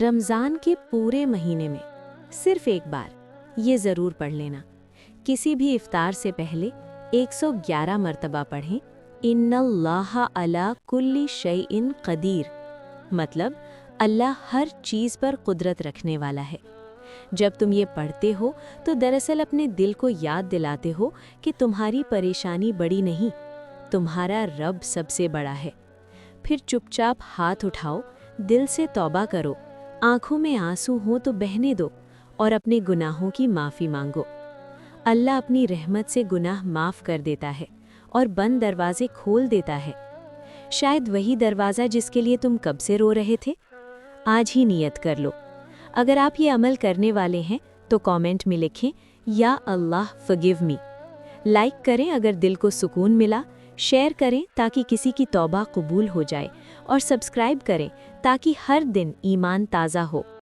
رمضان کے پورے مہینے میں صرف ایک بار یہ ضرور پڑھ لینا، کسی بھی افطار سے پہلے 111 مرتبہ پڑھیں ان اللہ علی کل شیء قدیر، مطلب اللہ ہر چیز پر قدرت رکھنے والا ہے۔ جب تم یہ پڑھتے ہو تو دراصل اپنے دل کو یاد دلاتے ہو کہ تمہاری پریشانی بڑی نہیں، تمہارا رب سب سے بڑا ہے۔ پھر چپ چاپ ہاتھ اٹھاؤ، دل سے توبہ کرو، آنکھوں میں آنسو ہوں تو بہنے دو اور اپنے گناہوں کی معافی مانگو۔ اللہ اپنی رحمت سے گناہ معاف کر دیتا ہے اور بند دروازے کھول دیتا ہے۔ شاید وہی دروازہ جس کے لیے تم کب سے رو رہے تھے، آج ہی نیت کر لو۔ اگر آپ یہ عمل کرنے والے ہیں تو کامنٹ میں لکھیں یا اللہ forgive me۔ لائک کریں اگر دل کو سکون ملا، شیئر کریں تاکہ کسی کی توبہ قبول ہو جائے، اور سبسکرائب کریں تاکہ ہر دن ایمان تازہ ہو۔